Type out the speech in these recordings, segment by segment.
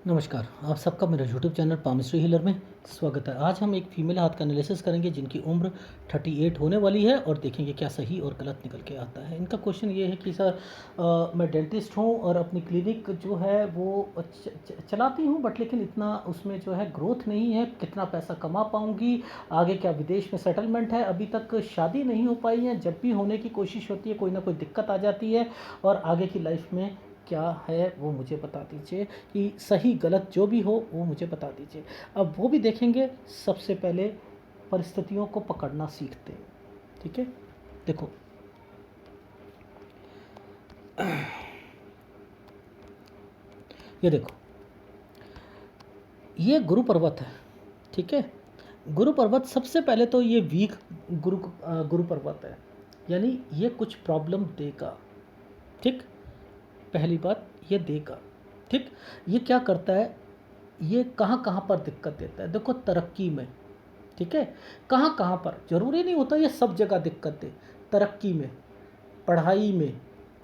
नमस्कार, आप सबका मेरा यूट्यूब चैनल पामिस्ट्री हीलर में स्वागत है। आज हम एक फीमेल हाथ का एनालिसिस करेंगे जिनकी उम्र 38 होने वाली है और देखेंगे क्या सही और गलत निकल के आता है। इनका क्वेश्चन ये है कि सर मैं डेंटिस्ट हूँ और अपनी क्लिनिक जो है वो चलाती हूँ, बट लेकिन इतना उसमें जो है ग्रोथ नहीं है। कितना पैसा कमा पाऊँगी, आगे क्या विदेश में सेटलमेंट है, अभी तक शादी नहीं हो पाई है। जब भी होने की कोशिश होती है कोई ना कोई दिक्कत आ जाती है और आगे की लाइफ में क्या है वो मुझे बता दीजिए, कि सही गलत जो भी हो वो मुझे बता दीजिए। अब वो भी देखेंगे। सबसे पहले परिस्थितियों को पकड़ना सीखते हैं, ठीक है। देखो, ये देखो, ये गुरु पर्वत है, ठीक है। गुरु पर्वत सबसे पहले तो ये वीक गुरु पर्वत है, यानी ये कुछ प्रॉब्लम देगा, ठीक। पहली बात ये देगा, ठीक। ये क्या करता है, ये कहाँ कहाँ पर दिक्कत देता है। देखो, तरक्की में, ठीक है, कहाँ कहाँ पर, ज़रूरी नहीं होता ये सब जगह दिक्कत दे। तरक्की में, पढ़ाई में,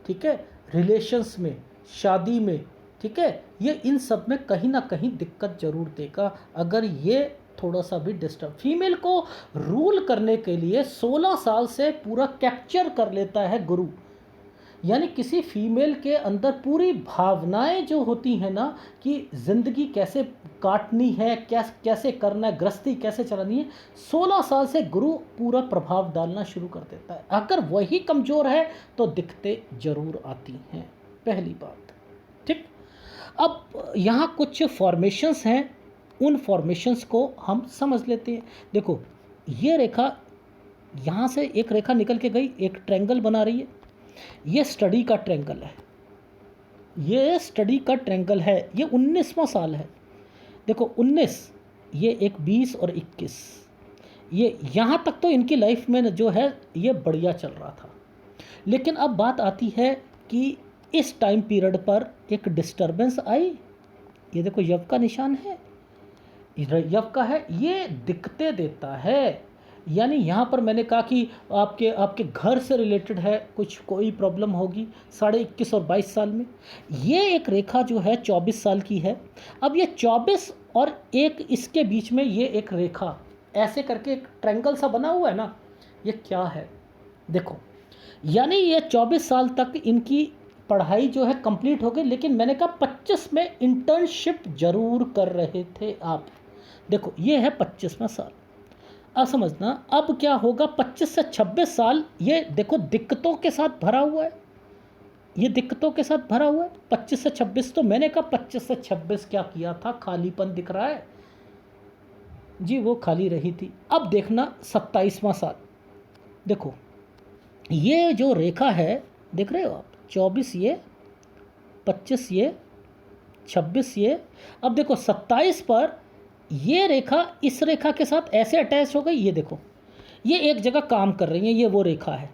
ठीक है, रिलेशंस में, शादी में, ठीक है, ये इन सब में कहीं ना कहीं दिक्कत ज़रूर देगा। अगर ये थोड़ा सा भी डिस्टर्ब, फीमेल को रूल करने के लिए 16 साल से पूरा कैप्चर कर लेता है गुरु। यानी किसी फीमेल के अंदर पूरी भावनाएं जो होती हैं ना, कि ज़िंदगी कैसे काटनी है, कैसे करना है, गृहस्थी कैसे चलानी है, 16 साल से गुरु पूरा प्रभाव डालना शुरू कर देता है। अगर वही कमज़ोर है तो दिक्कतें ज़रूर आती हैं, पहली बात, ठीक। अब यहाँ कुछ फॉर्मेशंस हैं, उन फॉर्मेशंस को हम समझ लेते हैं। देखो, ये रेखा, यहाँ से एक रेखा निकल के गई, एक ट्रायंगल बना रही है। ये स्टडी का ट्रायंगल है, ये स्टडी का ट्रायंगल है। ये 19वां साल है। देखो 19, ये एक 20 और 21, ये यहाँ तक तो इनकी लाइफ में जो है ये बढ़िया चल रहा था। लेकिन अब बात आती है कि इस टाइम पीरियड पर एक डिस्टर्बेंस आई। ये देखो, यव का निशान है, यव का है, ये दिक्कतें देता है। यानी यहाँ पर मैंने कहा कि आपके आपके घर से रिलेटेड है, कुछ कोई प्रॉब्लम होगी 21.5 और 22 साल में। ये एक रेखा जो है 24 साल की है। अब ये 24 और एक इसके बीच में ये एक रेखा ऐसे करके एक ट्रायंगल सा बना हुआ है ना, ये क्या है देखो। यानी ये 24 साल तक इनकी पढ़ाई जो है कंप्लीट हो गई, लेकिन मैंने कहा 25 में इंटर्नशिप जरूर कर रहे थे आप। देखो, ये है 25वां साल। अब समझना, अब क्या होगा 25 से 26 साल, ये देखो दिक्कतों के साथ भरा हुआ है, ये दिक्कतों के साथ भरा हुआ है। 25 से 26, तो मैंने कहा 25 से 26 क्या किया था, खालीपन दिख रहा है जी, वो खाली रही थी। अब देखना 27वां साल, देखो ये जो रेखा है, देख रहे हो आप, 24 ये, 25 ये, 26 ये। अब देखो 27 पर ये रेखा इस रेखा के साथ ऐसे अटैच हो गई। ये देखो, ये एक जगह काम कर रही है, ये वो रेखा है।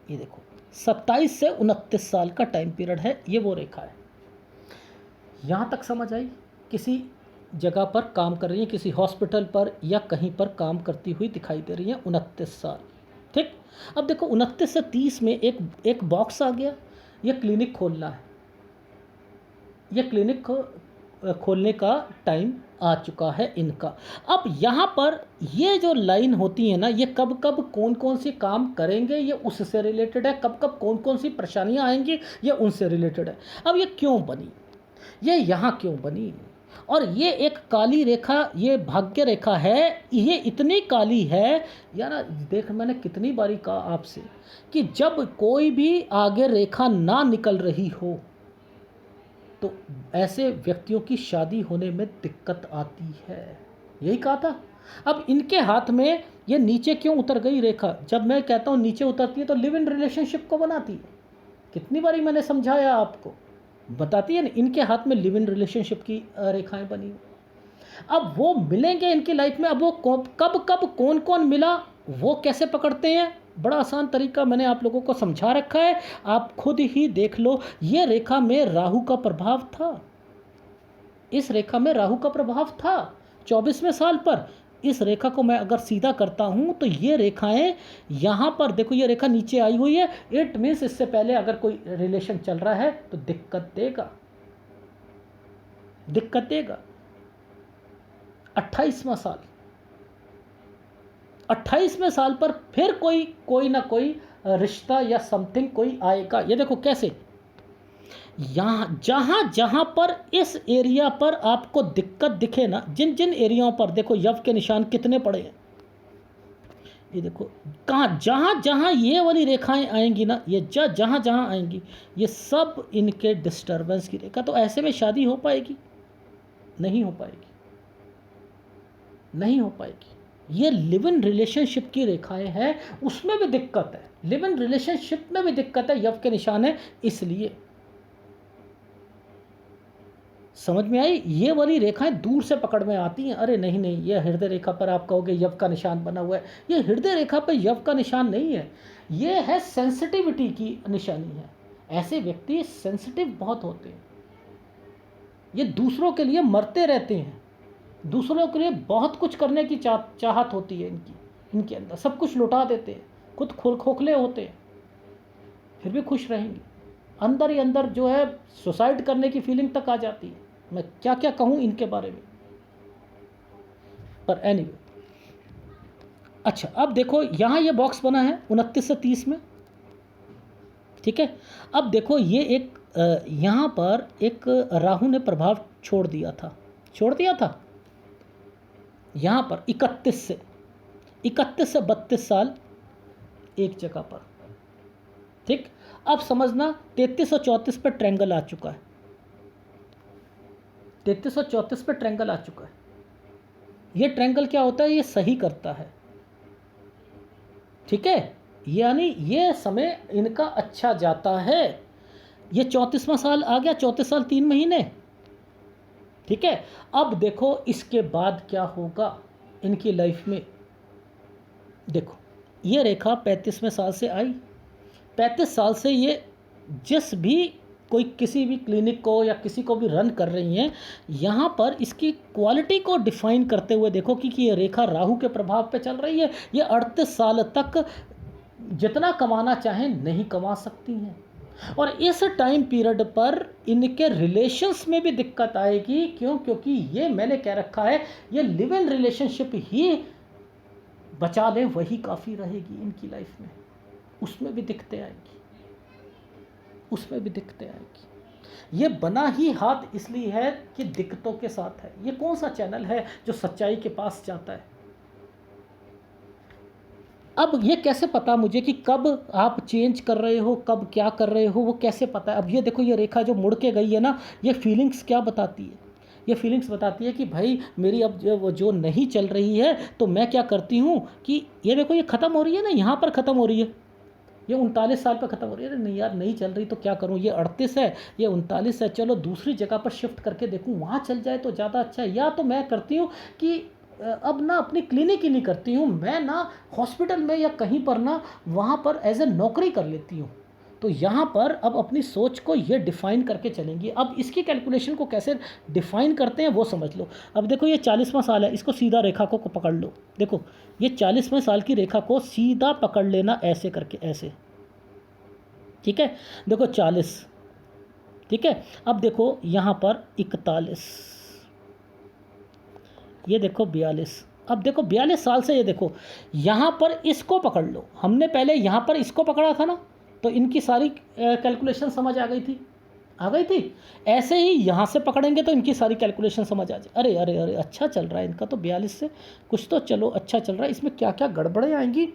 ये देखो 27 से 29 साल का टाइम पीरियड है, ये वो रेखा है। यहाँ तक समझ आई? किसी जगह पर काम कर रही है, किसी हॉस्पिटल पर या कहीं पर काम करती हुई दिखाई दे रही है, 29 साल, ठीक। अब देखो 29 से 30 में एक बॉक्स आ गया, ये क्लिनिक खोलना है, ये क्लिनिक खोलने का टाइम आ चुका है इनका। अब यहाँ पर ये जो लाइन होती है ना, ये कब कब कौन कौन सी काम करेंगे ये उससे रिलेटेड है, कब कब कौन कौन सी परेशानियाँ आएंगी ये उनसे रिलेटेड है। अब ये क्यों बनी, ये यहाँ क्यों बनी, और ये एक काली रेखा, ये भाग्य रेखा है, ये इतनी काली है यार। देख, मैंने कितनी बारी कहा आपसे कि जब कोई भी आगे रेखा ना निकल रही हो तो ऐसे व्यक्तियों की शादी होने में दिक्कत आती है, यही कहा था। अब इनके हाथ में ये नीचे क्यों उतर गई रेखा, जब मैं कहता हूँ नीचे उतरती है तो लिव इन रिलेशनशिप को बनाती है। कितनी बारी मैंने समझाया आपको, बताती है ना, इनके हाथ में लिव इन रिलेशनशिप की रेखाएं बनी। अब वो मिलेंगे इनकी लाइफ में, अब वो कब कब कौन कौन मिला वो कैसे पकड़ते हैं, बड़ा आसान तरीका मैंने आप लोगों को समझा रखा है, आप खुद ही देख लो। ये रेखा में राहु का प्रभाव था, इस रेखा में राहु का प्रभाव था 24वें साल पर। इस रेखा को मैं अगर सीधा करता हूं तो ये रेखाएं यहां पर देखो, ये रेखा नीचे आई हुई है, इट मीन्स इससे पहले अगर कोई रिलेशन चल रहा है तो दिक्कत देगा। दिक्कत देगा। 28वां साल, 28वें साल पर फिर कोई ना कोई रिश्ता या समथिंग कोई आएगा। ये देखो कैसे, यहाँ जहाँ जहाँ पर इस एरिया पर आपको दिक्कत दिखे ना, जिन जिन एरियाओं पर देखो यव के निशान कितने पड़े हैं, ये देखो कहाँ, जहाँ जहाँ ये वाली रेखाएं आएंगी ना, ये जहाँ जहाँ आएंगी ये सब इनके डिस्टर्बेंस की रेखा। तो ऐसे में शादी हो पाएगी? नहीं हो पाएगी, नहीं हो पाएगी। ये लिव इन रिलेशनशिप की रेखाएं हैं, उसमें भी दिक्कत है, लिव इन रिलेशनशिप में भी दिक्कत है, यव के निशान है। इसलिए समझ में आई? ये वाली रेखाएं दूर से पकड़ में आती हैं, अरे नहीं नहीं, ये हृदय रेखा पर आप कहोगे यव का निशान बना हुआ है, ये हृदय रेखा पर यव का निशान नहीं है, ये है सेंसिटिविटी की निशानी है। ऐसे व्यक्ति सेंसिटिव बहुत होते हैं, ये दूसरों के लिए मरते रहते हैं, दूसरों के लिए बहुत कुछ करने की चाहत होती है इनके अंदर, सब कुछ लुटा देते हैं, खुद खोखले होते हैं, फिर भी खुश रहेंगे, अंदर ही अंदर जो है सुसाइड करने की फीलिंग तक आ जाती है। मैं क्या क्या कहूँ इनके बारे में, पर एनीवे। अच्छा, अब देखो यहाँ ये बॉक्स बना है 29 से 30 में, ठीक है। अब देखो ये एक यहाँ पर एक राहु ने प्रभाव छोड़ दिया था यहाँ पर 31 से 32 साल एक जगह पर, ठीक। अब समझना 33 और 34 पर ट्रायंगल आ चुका है, 33 और 34 पर ट्रायंगल आ चुका है। ये ट्रायंगल क्या होता है? ये सही करता है, ठीक है, यानी ये समय इनका अच्छा जाता है। ये 34वां साल आ गया, 34 साल 3 महीने, ठीक है। अब देखो इसके बाद क्या होगा इनकी लाइफ में। देखो ये रेखा 35वें साल से आई, 35 साल से ये जिस भी कोई किसी भी क्लिनिक को या किसी को भी रन कर रही हैं, यहाँ पर इसकी क्वालिटी को डिफाइन करते हुए देखो कि ये रेखा राहु के प्रभाव पे चल रही है। ये 38 साल तक जितना कमाना चाहें नहीं कमा सकती हैं, और इस टाइम पीरियड पर इनके रिलेशंस में भी दिक्कत आएगी। क्यों? क्योंकि ये मैंने कह रखा है, ये लिव इन रिलेशनशिप ही बचा लें वही काफ़ी रहेगी इनकी लाइफ में, उसमें भी दिक्कतें आएंगी, उसमें भी दिक्कतें आएंगी। ये बना ही हाथ इसलिए है कि दिक्कतों के साथ है। ये कौन सा चैनल है जो सच्चाई के पास जाता है? अब ये कैसे पता मुझे कि कब आप चेंज कर रहे हो, कब क्या कर रहे हो, वो कैसे पता है? अब ये देखो ये रेखा जो मुड़ के गई है ना, ये फीलिंग्स क्या बताती है? ये फीलिंग्स बताती है कि भाई मेरी अब जो नहीं चल रही है, तो मैं क्या करती हूँ कि ये देखो ये ख़त्म हो रही है ना, यहाँ पर ख़त्म हो रही है, ये 39 साल पर ख़त्म हो रही है। नहीं यार नहीं चल रही तो क्या करूँ, ये 38 है, ये 39 है, चलो दूसरी जगह पर शिफ्ट करके देखूँ, वहाँ चल जाए तो ज़्यादा अच्छा है। या तो मैं करती हूँ कि अब ना अपनी क्लिनिक ही नहीं करती हूँ, मैं ना हॉस्पिटल में या कहीं पर ना वहाँ पर एज ए नौकरी कर लेती हूँ। तो यहाँ पर अब अपनी सोच को ये डिफ़ाइन करके चलेंगी। अब इसकी कैलकुलेशन को कैसे डिफ़ाइन करते हैं वो समझ लो। अब देखो ये 40वां साल है, इसको सीधा रेखा को पकड़ लो। देखो ये 40वें साल की रेखा को सीधा पकड़ लेना, ऐसे करके, ऐसे, ठीक है। देखो 40, ठीक है। अब देखो यहाँ पर 41, ये देखो 42। अब देखो 42 साल से ये देखो यहाँ पर इसको पकड़ लो। हमने पहले यहाँ पर इसको पकड़ा था ना, तो इनकी सारी कैलकुलेशन समझ आ गई थी। ऐसे ही यहाँ से पकड़ेंगे तो इनकी सारी कैलकुलेशन समझ आ जाए। अरे अरे अरे अच्छा चल रहा है इनका तो, 42 से कुछ तो चलो अच्छा चल रहा है, इसमें क्या क्या गड़बड़ें आएंगी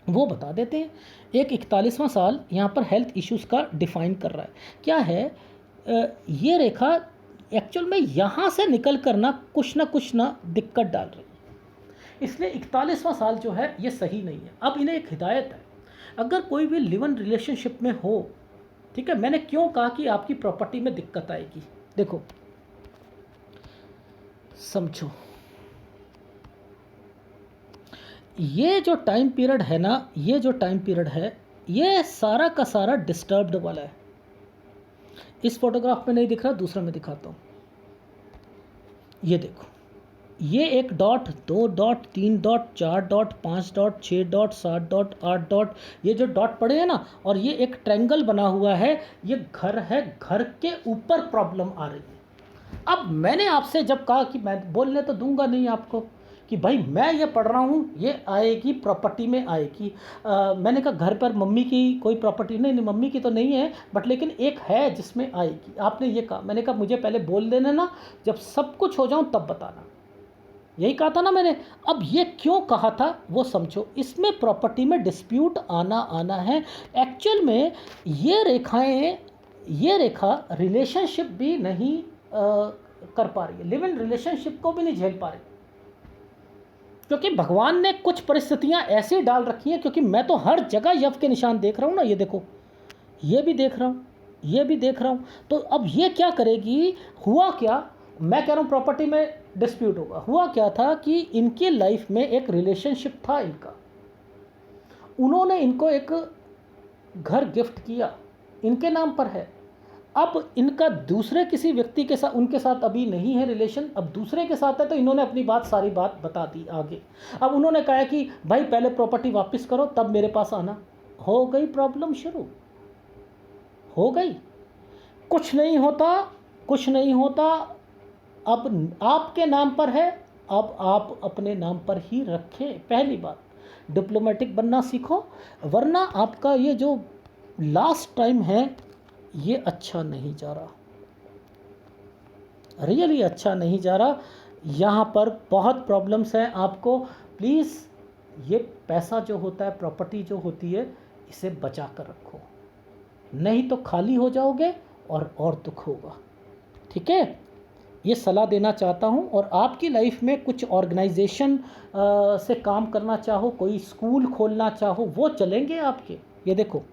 वो बता देते हैं। एक 41वां साल यहाँ पर हेल्थ इश्यूज़ का डिफ़ाइन कर रहा है। क्या है ये रेखा एक्चुअल में यहाँ से निकल कर ना कुछ ना दिक्कत डाल रही है, इसलिए 41वां साल जो है ये सही नहीं है। अब इन्हें एक हिदायत है, अगर कोई भी लिव इन रिलेशनशिप में हो, ठीक है, मैंने क्यों कहा कि आपकी प्रॉपर्टी में दिक्कत आएगी, देखो समझो, ये जो टाइम पीरियड है ना, ये जो टाइम पीरियड है ये सारा का सारा डिस्टर्ब्ड वाला है। इस फोटोग्राफ में नहीं दिख रहा, दूसरा मैं दिखाता हूँ। ये देखो ये 1 dot, 2 dot, 3 dot, 4 dot, 5 dot, 6 dot, 7 dot, 8 dot, ये जो डॉट पड़े हैं ना, और ये एक ट्रायंगल बना हुआ है, ये घर है, घर के ऊपर प्रॉब्लम आ रही है। अब मैंने आपसे जब कहा कि मैं बोलने तो दूंगा नहीं आपको कि भाई मैं ये पढ़ रहा हूँ, ये आएगी प्रॉपर्टी में आएगी। मैंने कहा घर पर मम्मी की कोई प्रॉपर्टी नहीं, नहीं मम्मी की तो नहीं है, बट लेकिन एक है जिसमें आएगी। आपने ये कहा, मैंने कहा मुझे पहले बोल देना ना, जब सब कुछ हो जाऊँ तब बताना। यही कहा था ना मैंने। अब ये क्यों कहा था वो समझो, इसमें प्रॉपर्टी में डिस्प्यूट आना है। एक्चुअल में ये रेखाएं, ये रेखा रिलेशनशिप भी नहीं कर पा रही है, लिव इन रिलेशनशिप को भी नहीं झेल पा रही, क्योंकि भगवान ने कुछ परिस्थितियां ऐसी डाल रखी हैं। क्योंकि मैं तो हर जगह यव के निशान देख रहा हूँ ना, ये देखो, ये भी देख रहा हूँ, ये भी देख रहा हूँ। तो अब ये क्या करेगी, हुआ क्या, मैं कह रहा हूँ प्रॉपर्टी में डिस्प्यूट होगा। हुआ क्या था कि इनकी लाइफ में एक रिलेशनशिप था इनका, उन्होंने इनको एक घर गिफ्ट किया, इनके नाम पर है। अब इनका दूसरे किसी व्यक्ति के साथ, उनके साथ अभी नहीं है रिलेशन, अब दूसरे के साथ है, तो इन्होंने अपनी बात, सारी बात बता दी आगे। अब उन्होंने कहा कि भाई पहले प्रॉपर्टी वापस करो तब मेरे पास आना। हो गई प्रॉब्लम शुरू, हो गई। कुछ नहीं होता, कुछ नहीं होता। अब आपके नाम पर है, अब आप अपने नाम पर ही रखें। पहली बात, डिप्लोमेटिक बनना सीखो, वरना आपका ये जो लास्ट टाइम है ये अच्छा नहीं जा रहा, रियली अच्छा नहीं जा रहा। यहाँ पर बहुत प्रॉब्लम्स हैं आपको। प्लीज़ ये पैसा जो होता है, प्रॉपर्टी जो होती है, इसे बचा कर रखो, नहीं तो खाली हो जाओगे और दुख होगा। ठीक है, ये सलाह देना चाहता हूँ। और आपकी लाइफ में कुछ ऑर्गेनाइजेशन से काम करना चाहो, कोई स्कूल खोलना चाहो, वो चलेंगे आपके। ये देखो,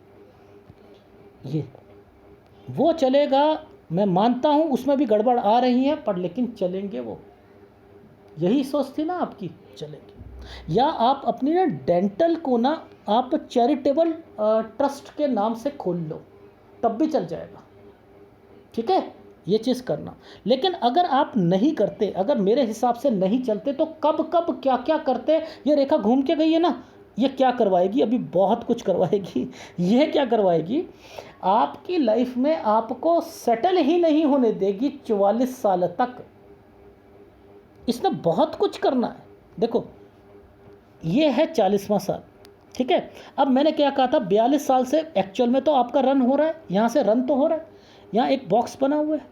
ये वो चलेगा, मैं मानता हूँ उसमें भी गड़बड़ आ रही है, पर लेकिन चलेंगे वो। यही सोच थी ना आपकी, चलेंगे। या आप अपनी ना डेंटल को ना आप चैरिटेबल ट्रस्ट के नाम से खोल लो, तब भी चल जाएगा। ठीक है, ये चीज़ करना। लेकिन अगर आप नहीं करते, अगर मेरे हिसाब से नहीं चलते, तो कब कब क्या क्या करते। ये रेखा घूम के गई है ना, ये क्या करवाएगी, अभी बहुत कुछ करवाएगी। ये क्या करवाएगी, आपकी लाइफ में आपको सेटल ही नहीं होने देगी 44 साल तक। इसने बहुत कुछ करना है। देखो, ये है 40वां साल। ठीक है, अब मैंने क्या कहा था, 42 साल से एक्चुअल में तो आपका रन हो रहा है, यहाँ से रन तो हो रहा है। यहाँ एक बॉक्स बना हुआ है,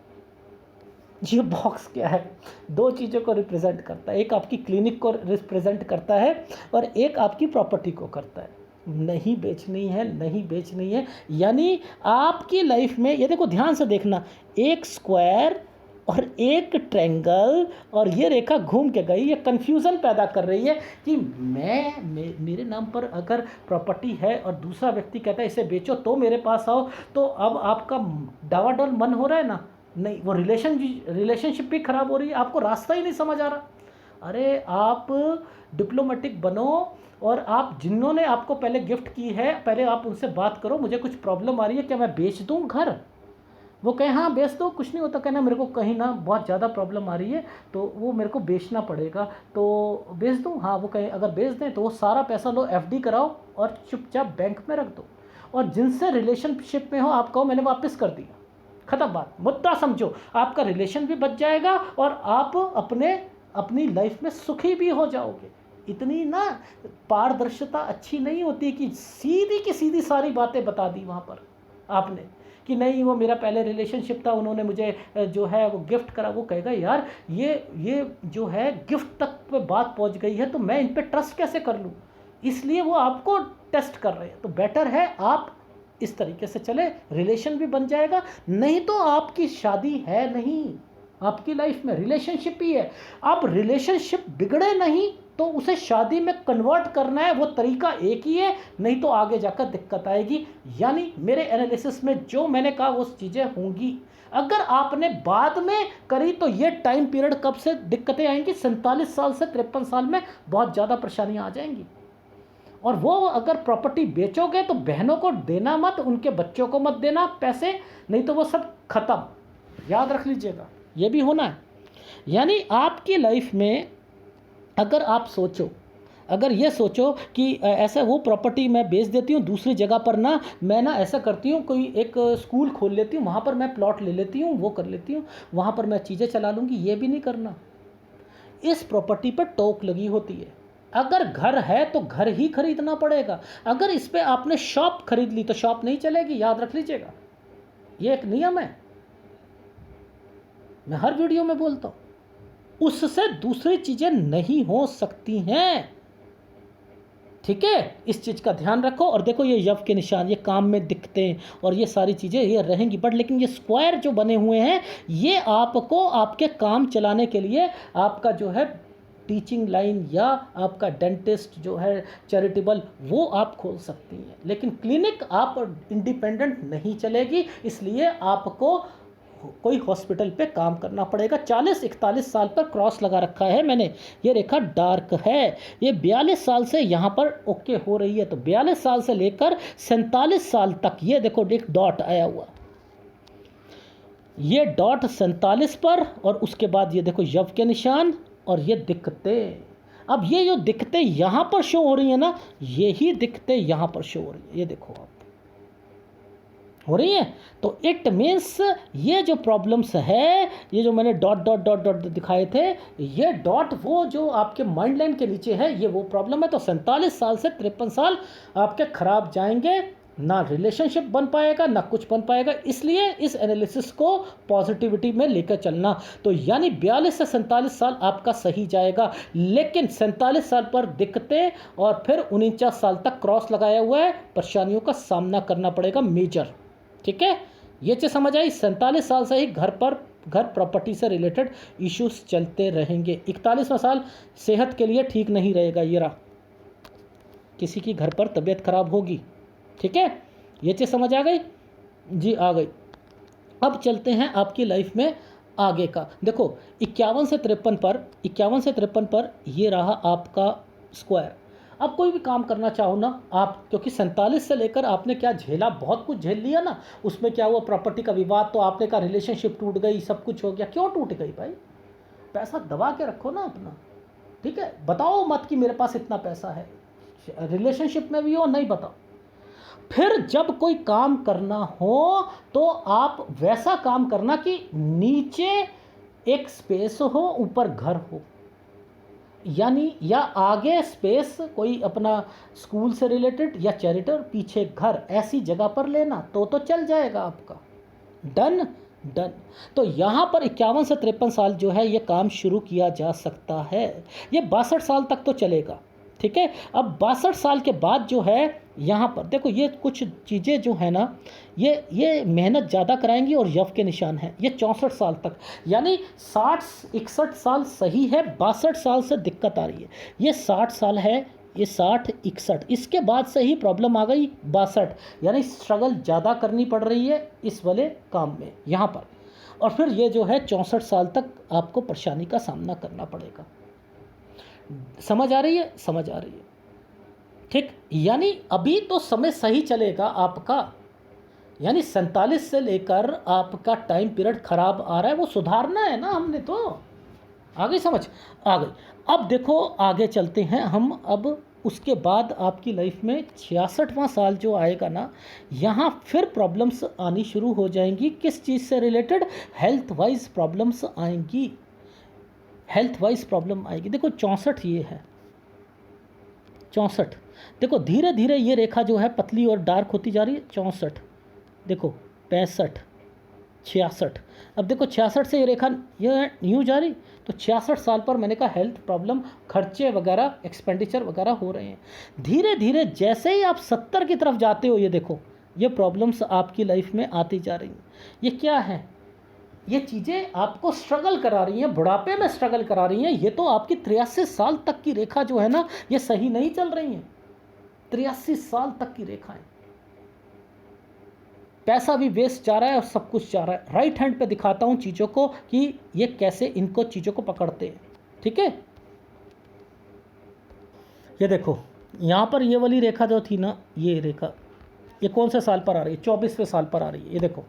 ये बॉक्स क्या है, दो चीज़ों को रिप्रेजेंट करता है। एक आपकी क्लिनिक को रिप्रेजेंट करता है और एक आपकी प्रॉपर्टी को करता है। नहीं बेचनी है, नहीं बेचनी है। यानी आपकी लाइफ में, ये देखो ध्यान से देखना, एक स्क्वायर और एक ट्रायंगल, और ये रेखा घूम के गई, ये कन्फ्यूज़न पैदा कर रही है कि मेरे नाम पर अगर प्रॉपर्टी है और दूसरा व्यक्ति कहता है इसे बेचो तो मेरे पास आओ, तो अब आपका डावाडोल मन हो रहा है ना। नहीं, वो रिलेशनशिप भी ख़राब हो रही है, आपको रास्ता ही नहीं समझ आ रहा। अरे आप डिप्लोमेटिक बनो, और आप जिन्होंने आपको पहले गिफ्ट की है, पहले आप उनसे बात करो, मुझे कुछ प्रॉब्लम आ रही है, क्या मैं बेच दूं घर। वो कहे हाँ बेच दो, कुछ नहीं होता। कहना मेरे को कहीं ना बहुत ज़्यादा प्रॉब्लम आ रही है, तो वो मेरे को बेचना पड़ेगा, तो बेच दूँ। हाँ, वो कहे अगर बेच दें तो वो सारा पैसा लो, एफडी कराओ और चुपचाप बैंक में रख दो। और जिनसे रिलेशनशिप में हो आप कहो मैंने वापस कर दिया, ख़त्म बात, मुद्दा समझो। आपका रिलेशन भी बच जाएगा और आप अपनी लाइफ में सुखी भी हो जाओगे। इतनी ना पारदर्शिता अच्छी नहीं होती कि सीधी की सीधी सारी बातें बता दी वहाँ पर आपने कि नहीं वो मेरा पहले रिलेशनशिप था, उन्होंने मुझे जो है वो गिफ्ट करा। वो कहेगा यार ये जो है गिफ्ट तक पे बात पहुँच गई है, तो मैं इन पर ट्रस्ट कैसे कर लूँ। इसलिए वो आपको टेस्ट कर रहे हैं। तो बेटर है आप इस तरीके से चले, रिलेशन भी बन जाएगा। नहीं तो आपकी शादी है नहीं, आपकी लाइफ में रिलेशनशिप ही है। अब रिलेशनशिप बिगड़े नहीं तो उसे शादी में कन्वर्ट करना है, वो तरीका एक ही है, नहीं तो आगे जाकर दिक्कत आएगी। यानी मेरे एनालिसिस में जो मैंने कहा वो चीज़ें होंगी। अगर आपने बाद में करी तो ये टाइम पीरियड कब से दिक्कतें आएंगी, 47 साल से 53 साल में बहुत ज़्यादा परेशानियाँ आ जाएंगी। और वो अगर प्रॉपर्टी बेचोगे तो बहनों को देना मत, उनके बच्चों को मत देना पैसे, नहीं तो वो सब खत्म। याद रख लीजिएगा, ये भी होना है। यानी आपकी लाइफ में अगर आप सोचो, अगर ये सोचो कि ऐसा वो प्रॉपर्टी मैं बेच देती हूँ दूसरी जगह पर ना, मैं ना ऐसा करती हूँ कोई एक स्कूल खोल लेती हूँ, वहाँ पर मैं प्लॉट ले लेती हूँ, वो कर लेती हूँ, वहाँ पर मैं चीज़ें चला लूँगी, ये भी नहीं करना। इस प्रॉपर्टी पर टोक लगी होती है। अगर घर है तो घर ही खरीदना पड़ेगा। अगर इस पे आपने शॉप खरीद ली तो शॉप नहीं चलेगी, याद रख लीजिएगा। ये एक नियम है, मैं हर वीडियो में बोलता हूं। उससे दूसरी चीजें नहीं हो सकती हैं, ठीक है। इस चीज का ध्यान रखो। और देखो ये यव के निशान, ये काम में दिखते हैं और ये सारी चीजें ये रहेंगी, बट लेकिन ये स्क्वायर जो बने हुए हैं ये आपको आपके काम चलाने के लिए, आपका जो है टीचिंग लाइन या आपका डेंटिस्ट जो है चैरिटेबल, वो आप खोल सकती हैं, लेकिन क्लिनिक आप इंडिपेंडेंट नहीं चलेगी, इसलिए आपको कोई हॉस्पिटल पे काम करना पड़ेगा। 40-41 साल पर क्रॉस लगा रखा है मैंने, ये रेखा डार्क है, ये 42 साल से यहाँ पर ओके हो रही है, तो 42 साल से लेकर 47 साल तक ये देखो एक डॉट आया हुआ, ये डॉट 47 पर, और उसके बाद ये देखो यव के निशान और ये दिक्कतें। अब ये जो दिक्कतें यहाँ पर शो हो रही है ना, यही दिक्कतें यहाँ पर शो हो रही है, ये देखो आप हो रही है। तो इट मीन्स ये जो प्रॉब्लम्स है, ये जो मैंने डॉट डॉट डॉट डॉट दिखाए थे, ये डॉट वो जो आपके माइंड लाइन के नीचे है, ये वो प्रॉब्लम है। तो 47 साल से 53 साल आपके खराब जाएंगे, ना रिलेशनशिप बन पाएगा ना कुछ बन पाएगा। इसलिए इस एनालिसिस को पॉजिटिविटी में लेकर चलना। तो यानी 42 से 47 साल आपका सही जाएगा, लेकिन 47 साल पर दिक्कतें और फिर 49 साल तक क्रॉस लगाया हुआ है, परेशानियों का सामना करना पड़ेगा मेजर, ठीक है। ये चीज़ समझ आई। 47 साल से ही घर प्रॉपर्टी से रिलेटेड इश्यूज चलते रहेंगे। 41वां साल सेहत के लिए ठीक नहीं रहेगा, ये रहा, किसी की घर पर तबीयत खराब होगी, ठीक है। ये चीज़ समझ आ गई जी, आ गई। अब चलते हैं आपकी लाइफ में आगे का। देखो 51 से 53 पर ये रहा आपका स्क्वायर। अब कोई भी काम करना चाहो ना आप, क्योंकि 47 से लेकर आपने क्या झेला, बहुत कुछ झेल लिया ना। उसमें क्या हुआ, प्रॉपर्टी का विवाद, तो आपने कहा रिलेशनशिप टूट गई, सब कुछ हो गया। क्यों टूट गई भाई? पैसा दबा के रखो ना अपना, ठीक है। बताओ मत कि मेरे पास इतना पैसा है, रिलेशनशिप में भी हो नहीं बताओ। फिर जब कोई काम करना हो तो आप वैसा काम करना कि नीचे एक स्पेस हो, ऊपर घर हो, यानी या आगे स्पेस कोई अपना स्कूल से रिलेटेड या चैरिटर, पीछे घर, ऐसी जगह पर लेना तो चल जाएगा आपका। Done done. तो यहाँ पर 51 से 53 साल जो है ये काम शुरू किया जा सकता है। ये 62 साल तक तो चलेगा, ठीक है। अब 62 साल के बाद जो है यहाँ पर देखो ये कुछ चीज़ें जो है ना, ये मेहनत ज़्यादा कराएंगी और यव के निशान हैं। ये 64 साल तक, यानी 60-61 साल सही है, 62 साल से दिक्कत आ रही है। ये 60 साल है, ये 60-61, इसके बाद से ही प्रॉब्लम आ गई 62, यानी स्ट्रगल ज़्यादा करनी पड़ रही है इस वाले काम में यहाँ पर। और फिर ये जो है 64 साल तक आपको परेशानी का सामना करना पड़ेगा। समझ आ रही है? समझ आ रही है, ठीक। यानी अभी तो समय सही चलेगा आपका, यानी 47 से लेकर आपका टाइम पीरियड खराब आ रहा है, वो सुधारना है ना हमने तो। आ गई समझ? आ गई। अब देखो आगे चलते हैं हम। अब उसके बाद आपकी लाइफ में 66वां साल जो आएगा ना, यहाँ फिर प्रॉब्लम्स आनी शुरू हो जाएंगी। किस चीज़ से रिलेटेड? हेल्थ वाइज प्रॉब्लम्स आएंगी, हेल्थ वाइज प्रॉब्लम आएगी। देखो 64 ये है, 64। देखो धीरे धीरे ये रेखा जो है पतली और डार्क होती जा रही है। 64, देखो 65, 66। अब देखो 66 से ये रेखा ये यूँ जा रही, तो 66 साल पर मैंने कहा हेल्थ प्रॉब्लम, खर्चे वगैरह, एक्सपेंडिचर वगैरह हो रहे हैं। धीरे धीरे जैसे ही आप 70 की तरफ जाते हो, ये देखो ये प्रॉब्लम्स आपकी लाइफ में आती जा रही हैं। ये क्या है? ये चीज़ें आपको स्ट्रगल करा रही हैं, बुढ़ापे में स्ट्रगल करा रही हैं। ये तो आपकी 83 साल तक की रेखा जो है ना, ये सही नहीं चल रही हैं। 83 साल तक की रेखाएं, पैसा भी वेस्ट जा रहा है और सब कुछ जा रहा है। राइट हैंड पे दिखाता हूं चीज़ों को कि ये कैसे इनको चीज़ों को पकड़ते हैं, ठीक है। ये देखो यहाँ पर ये वाली रेखा जो थी ना, ये रेखा ये कौन से साल पर आ रही है? 24वें साल पर आ रही है। ये देखो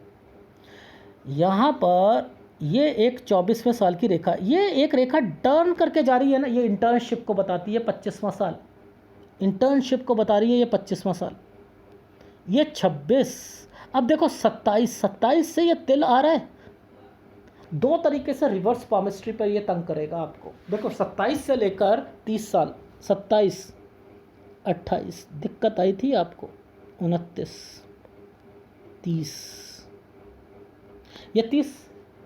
यहाँ पर ये एक 24वें साल की रेखा, ये एक रेखा टर्न करके जा रही है ना, ये इंटर्नशिप को बताती है। 25वां साल इंटर्नशिप को बता रही है ये 25वां साल, ये 26। अब देखो 27 से ये तिल आ रहा है, दो तरीके से रिवर्स पामिस्ट्री पर ये तंग करेगा आपको। देखो 27 से लेकर 30 साल, 27, 28 दिक्कत आई थी आपको, 29, 30, ये 30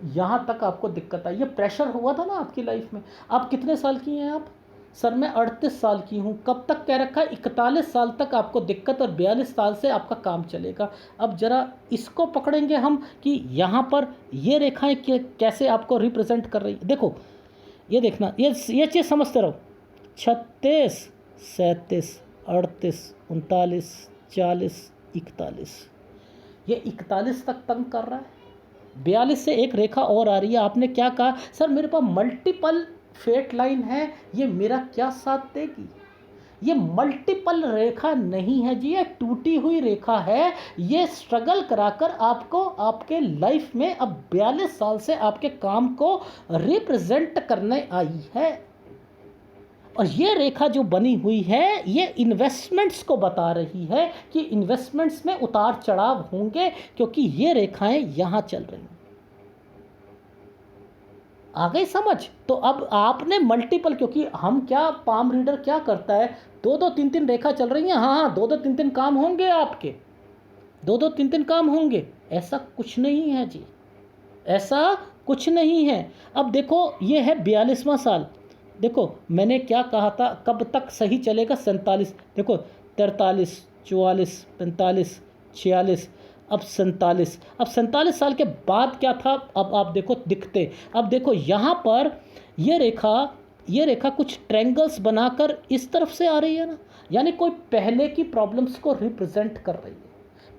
यहाँ तक आपको दिक्कत आई, ये प्रेशर हुआ था ना आपकी लाइफ में। आप कितने साल की हैं आप? सर मैं 38 साल की हूँ। कब तक कह रखा है? 41 साल तक आपको दिक्कत, और 42 साल से आपका काम चलेगा। अब जरा इसको पकड़ेंगे हम कि यहाँ पर ये रेखाएं कैसे आपको रिप्रेजेंट कर रही है। देखो ये देखना, ये चीज़ समझते रहो। 36, 37, 38, 39, 40, 41, ये 41 तक तंग कर रहा है। 42 से एक रेखा और आ रही है। आपने क्या कहा? सर मेरे पास मल्टीपल फेट लाइन है, ये मेरा क्या साथ देगी? ये मल्टीपल रेखा नहीं है जी, ये टूटी हुई रेखा है। ये स्ट्रगल कराकर आपको आपके लाइफ में अब 42 साल से आपके काम को रिप्रेजेंट करने आई है। और ये रेखा जो बनी हुई है ये इन्वेस्टमेंट्स को बता रही है कि इन्वेस्टमेंट्स में उतार चढ़ाव होंगे, क्योंकि ये रेखाएं यहाँ चल रही हैं। आ गई समझ? तो अब आपने मल्टीपल, क्योंकि हम क्या, पाम रीडर क्या करता है, 2-2, 3-3 रेखा चल रही हैं, हाँ 2-2, 3-3 काम होंगे आपके, 2-2, 3-3 काम होंगे। ऐसा कुछ नहीं है जी, ऐसा कुछ नहीं है। अब देखो ये है 42वां साल। देखो मैंने क्या कहा था, कब तक सही चलेगा? 47। देखो 43, 44, 45, 46, अब 47। अब 47 साल के बाद क्या था? अब आप देखो दिखते, अब देखो यहाँ पर ये रेखा कुछ ट्रायंगल्स बनाकर इस तरफ से आ रही है ना, यानी कोई पहले की प्रॉब्लम्स को रिप्रेजेंट कर रही है,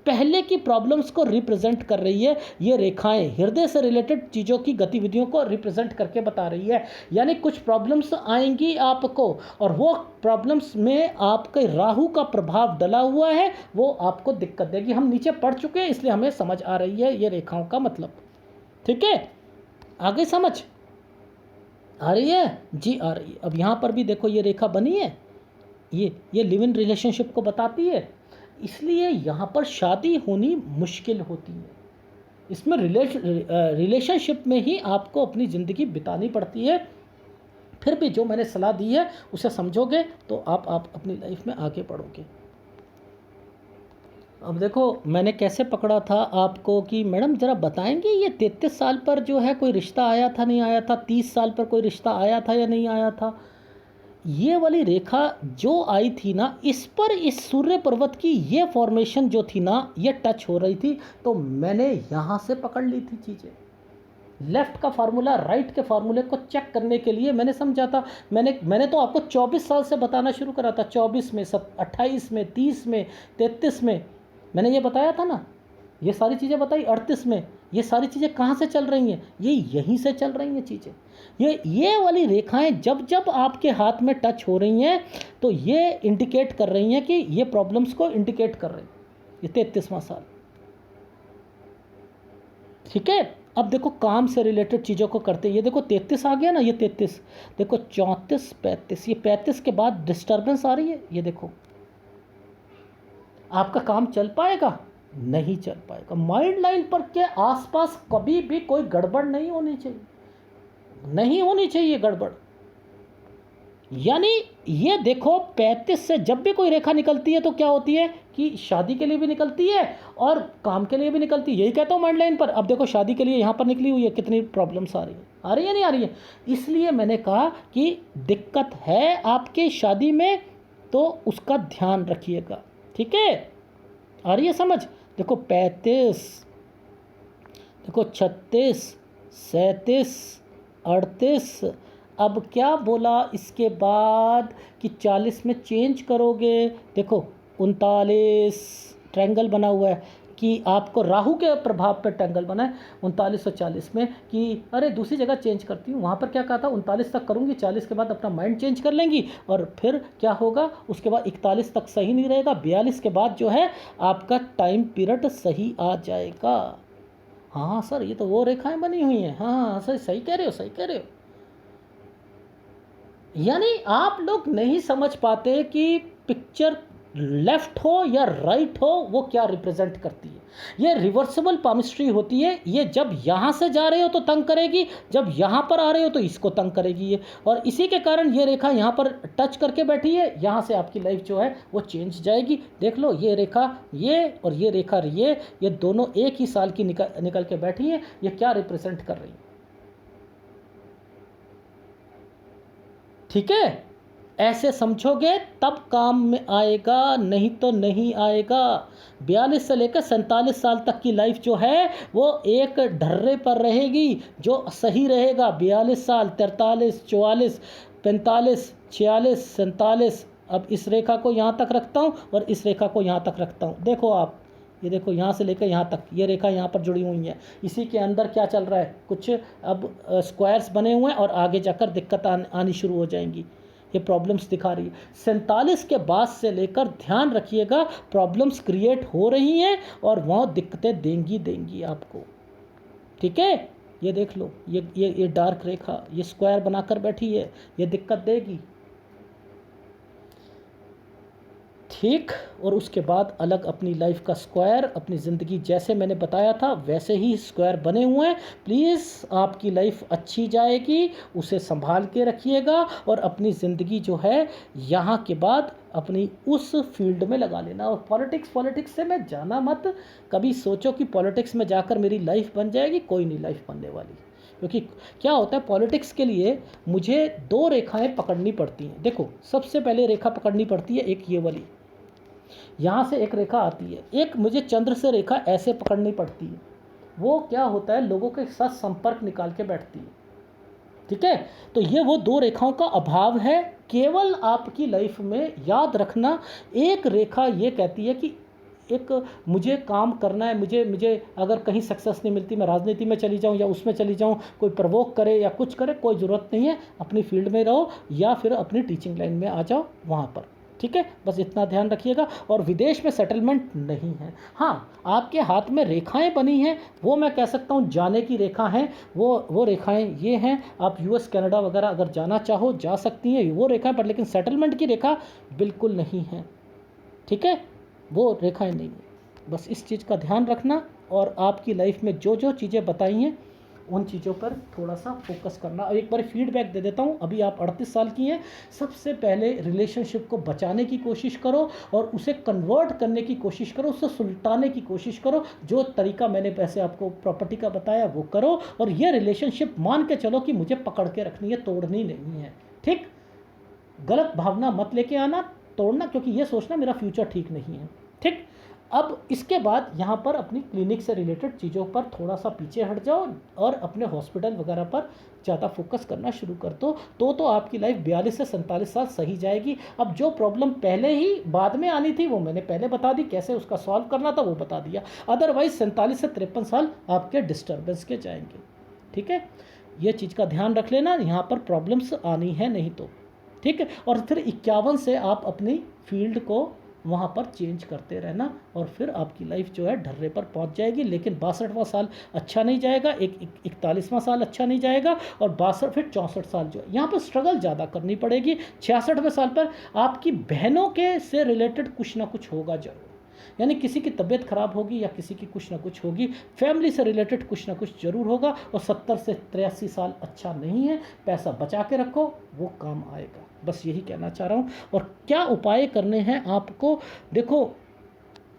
पहले की प्रॉब्लम्स को रिप्रेजेंट कर रही है। ये रेखाएं हृदय से रिलेटेड चीज़ों की गतिविधियों को रिप्रेजेंट करके बता रही है। यानी कुछ प्रॉब्लम्स आएंगी आपको, और वो प्रॉब्लम्स में आपके राहु का प्रभाव डला हुआ है, वो आपको दिक्कत देगी। हम नीचे पढ़ चुके हैं, इसलिए हमें समझ आ रही है ये रेखाओं का मतलब। ठीक है, आगे समझ आ रही है जी? आ रही है। अब यहाँ पर भी देखो ये रेखा बनी है, ये लिव इन रिलेशनशिप को बताती है, इसलिए यहाँ पर शादी होनी मुश्किल होती है। इसमें रिलेशनशिप में ही आपको अपनी ज़िंदगी बितानी पड़ती है। फिर भी जो मैंने सलाह दी है उसे समझोगे तो आप अपनी लाइफ में आगे बढ़ोगे। अब देखो मैंने कैसे पकड़ा था आपको कि मैडम ज़रा बताएंगे ये 33 साल पर जो है कोई रिश्ता आया था नहीं आया था, 30 साल पर कोई रिश्ता आया था या नहीं आया था। ये वाली रेखा जो आई थी ना, इस पर इस सूर्य पर्वत की ये फॉर्मेशन जो थी ना, ये टच हो रही थी, तो मैंने यहाँ से पकड़ ली थी चीज़ें। लेफ़्ट का फार्मूला राइट के फार्मूले को चेक करने के लिए मैंने समझा था। मैंने तो आपको 24 साल से बताना शुरू करा था, 24 में, 28 में, 30 में, 33 में मैंने ये बताया था ना, ये सारी चीज़ें बताई। 38 में ये सारी चीज़ें कहाँ से चल रही हैं? ये यहीं से चल रही हैं चीज़ें। ये वाली रेखाएं जब जब आपके हाथ में टच हो रही हैं तो ये इंडिकेट कर रही हैं कि ये प्रॉब्लम्स को इंडिकेट कर रही हैं। ये 33वां साल। ठीक है, अब देखो काम से रिलेटेड चीज़ों को करते हैं। ये देखो 33 आ गया ना, ये 33। देखो 34, 35, ये 35 के बाद डिस्टर्बेंस आ रही है। ये देखो आपका काम चल पाएगा? नहीं चल पाएगा। माइंड लाइन पर के आसपास कभी भी कोई गड़बड़ नहीं होनी चाहिए, नहीं होनी चाहिए गड़बड़। यानी ये देखो 35 से जब भी कोई रेखा निकलती है तो क्या होती है कि शादी के लिए भी निकलती है और काम के लिए भी निकलती है। यही कहता हूँ माइंड लाइन पर। अब देखो शादी के लिए यहाँ पर निकली हुई है, कितनी प्रॉब्लम्स आ रही है नहीं आ रही है? इसलिए मैंने कहा कि दिक्कत है आपके शादी में, तो उसका ध्यान रखिएगा। ठीक है, आ रही है समझ? देखो 35, देखो 36, 37, 38। अब क्या बोला इसके बाद कि 40 में चेंज करोगे। देखो 39 ट्रायंगल बना हुआ है कि आपको राहु के प्रभाव पर ट्रायंगल बना है 39 और 40 में, कि अरे दूसरी जगह चेंज करती हूँ। वहाँ पर क्या कहा था 39 तक करूँगी, 40 के बाद अपना माइंड चेंज कर लेंगी, और फिर क्या होगा उसके बाद 41 तक सही नहीं रहेगा, 42 के बाद जो है आपका टाइम पीरियड सही आ जाएगा। हाँ सर ये तो वो रेखाएं बनी हुई हैं। हाँ सर सही कह रहे हो, सही कह रहे हो। यानी आप लोग नहीं समझ पाते कि पिक्चर लेफ्ट हो या राइट हो वो क्या रिप्रेजेंट करती है। ये रिवर्सिबल पामिस्ट्री होती है। ये जब यहाँ से जा रहे हो तो तंग करेगी, जब यहाँ पर आ रहे हो तो इसको तंग करेगी ये, और इसी के कारण ये रेखा यहाँ पर टच करके बैठी है। यहाँ से आपकी लाइफ जो है वो चेंज जाएगी। देख लो ये रेखा ये और ये रेखा ये दोनों एक ही साल की निकल के बैठी हैं। ये क्या रिप्रेजेंट कर रही है, ठीक है। ऐसे समझोगे तब काम में आएगा, नहीं तो नहीं आएगा। 42 से लेकर 47 साल तक की लाइफ जो है वो एक ढर्रे पर रहेगी जो सही रहेगा। 42 साल, 43, 44, 45, 46, 47। अब इस रेखा को यहाँ तक रखता हूँ और इस रेखा को यहाँ तक रखता हूँ। देखो आप, ये देखो यहाँ से लेकर यहाँ तक ये रेखा यहाँ पर जुड़ी हुई है। इसी के अंदर क्या चल रहा है, कुछ अब स्क्वायर्स बने हुए हैं और आगे जाकर दिक्कत आनी शुरू हो जाएंगी। ये प्रॉब्लम्स दिखा रही है। 47 के बाद से लेकर ध्यान रखिएगा प्रॉब्लम्स क्रिएट हो रही हैं और वहाँ दिक्कतें देंगी आपको, ठीक है। ये देख लो, ये डार्क रेखा ये स्क्वायर बनाकर बैठी है, ये दिक्कत देगी, ठीक। और उसके बाद अलग अपनी लाइफ का स्क्वायर, अपनी ज़िंदगी जैसे मैंने बताया था वैसे ही स्क्वायर बने हुए हैं। प्लीज़ आपकी लाइफ अच्छी जाएगी, उसे संभाल के रखिएगा और अपनी ज़िंदगी जो है यहाँ के बाद अपनी उस फील्ड में लगा लेना। और पॉलिटिक्स से मैं जाना मत। कभी सोचो कि पॉलिटिक्स में जाकर मेरी लाइफ बन जाएगी, कोई नहीं लाइफ बनने वाली। क्योंकि क्या होता है, पॉलिटिक्स के लिए मुझे 2 रेखाएं पकड़नी पड़ती हैं। देखो सबसे पहले रेखा पकड़नी पड़ती है एक ये वाली, यहाँ से एक रेखा आती है, एक मुझे चंद्र से रेखा ऐसे पकड़नी पड़ती है। वो क्या होता है, लोगों के साथ संपर्क निकाल के बैठती है, ठीक है। तो ये वो 2 रेखाओं का अभाव है केवल आपकी लाइफ में। याद रखना, एक रेखा ये कहती है कि एक मुझे काम करना है, मुझे अगर कहीं सक्सेस नहीं मिलती मैं राजनीति में चली जाऊं या उसमें चली जाऊं, कोई प्रवोक करे या कुछ करे, कोई ज़रूरत नहीं है। अपनी फील्ड में रहो या फिर अपनी टीचिंग लाइन में आ जाओ वहाँ पर, ठीक है। बस इतना ध्यान रखिएगा। और विदेश में सेटलमेंट नहीं है। हाँ, आपके हाथ में रेखाएं बनी हैं, वो मैं कह सकता हूँ जाने की रेखा हैं। वो रेखाएं ये हैं। आप यूएस कनाडा वगैरह अगर जाना चाहो जा सकती हैं वो रेखाएं पर, लेकिन सेटलमेंट की रेखा बिल्कुल नहीं है, ठीक है। वो रेखाएं नहीं है। बस इस चीज़ का ध्यान रखना और आपकी लाइफ में जो जो चीज़ें बताई हैं उन चीज़ों पर थोड़ा सा फोकस करना। एक बार फीडबैक दे देता हूँ। अभी आप 38 साल की हैं। सबसे पहले रिलेशनशिप को बचाने की कोशिश करो और उसे कन्वर्ट करने की कोशिश करो, उसे सुलटाने की कोशिश करो। जो तरीका मैंने वैसे आपको प्रॉपर्टी का बताया वो करो और ये रिलेशनशिप मान के चलो कि मुझे पकड़ के रखनी है, तोड़नी नहीं है, ठीक। गलत भावना मत लेके आना, तोड़ना, क्योंकि ये सोचना मेरा फ्यूचर ठीक नहीं है, ठीक। अब इसके बाद यहाँ पर अपनी क्लिनिक से रिलेटेड चीज़ों पर थोड़ा सा पीछे हट जाओ और अपने हॉस्पिटल वगैरह पर ज़्यादा फोकस करना शुरू कर दो, तो आपकी लाइफ 42 से 47 साल सही जाएगी। अब जो प्रॉब्लम पहले ही बाद में आनी थी वो मैंने पहले बता दी, कैसे उसका सॉल्व करना था वो बता दिया। अदरवाइज 47 से 53 साल आपके डिस्टर्बेंस के जाएंगे, ठीक है। ये चीज़ का ध्यान रख लेना, यहाँ पर प्रॉब्लम्स आनी है नहीं तो, ठीक है। और फिर 51 से आप अपनी फील्ड को वहाँ पर चेंज करते रहना और फिर आपकी लाइफ जो है ढर्रे पर पहुँच जाएगी। लेकिन 62वां साल अच्छा नहीं जाएगा, 41वां साल अच्छा नहीं जाएगा और 62 फिर 64 साल जो है यहाँ पर स्ट्रगल ज़्यादा करनी पड़ेगी। 66वें साल पर आपकी बहनों के से रिलेटेड कुछ ना कुछ होगा जरूर, यानी किसी की तबीयत खराब होगी या किसी की कुछ ना कुछ होगी, फैमिली से रिलेटेड कुछ ना कुछ जरूर होगा। और 70 से 83 साल अच्छा नहीं है। पैसा बचा के रखो, वो काम आएगा। बस यही कहना चाह रहा हूँ। और क्या उपाय करने हैं आपको, देखो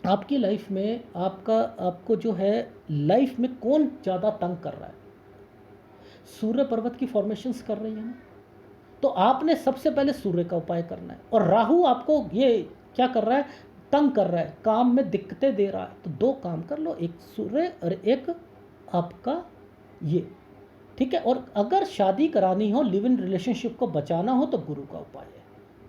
आपकी लाइफ में आपको जो है लाइफ में कौन ज़्यादा तंग कर रहा है, सूर्य पर्वत की फॉर्मेशंस कर रही है ना, तो आपने सबसे पहले सूर्य का उपाय करना है। और राहु आपको ये क्या कर रहा है, तंग कर रहा है, काम में दिक्कतें दे रहा है, तो 2 काम कर लो, एक सूर्य और एक आपका ये, ठीक है। और अगर शादी करानी हो, लिव इन रिलेशनशिप को बचाना हो तो गुरु का उपाय है,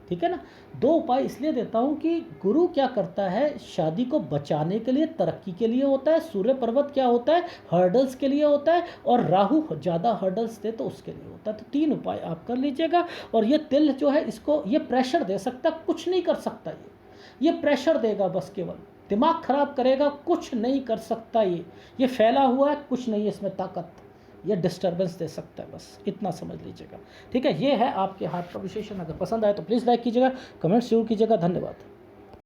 ठीक है ना। 2 उपाय इसलिए देता हूँ कि गुरु क्या करता है, शादी को बचाने के लिए, तरक्की के लिए होता है। सूर्य पर्वत क्या होता है, हर्डल्स के लिए होता है। और राहु ज़्यादा हर्डल्स दे तो उसके लिए होता है। तो 3 उपाय आप कर लीजिएगा। और ये तिल जो है इसको ये प्रेशर दे सकता, कुछ नहीं कर सकता, ये प्रेशर देगा, बस केवल दिमाग खराब करेगा, कुछ नहीं कर सकता। ये फैला हुआ है, कुछ नहीं है इसमें ताकत। या डिस्टर्बेंस दे सकता है, बस इतना समझ लीजिएगा। ठीक है, ये है आपके हाथ का विशेषण। अगर पसंद आए तो प्लीज़ लाइक कीजिएगा, कमेंट्स जरूर कीजिएगा। धन्यवाद।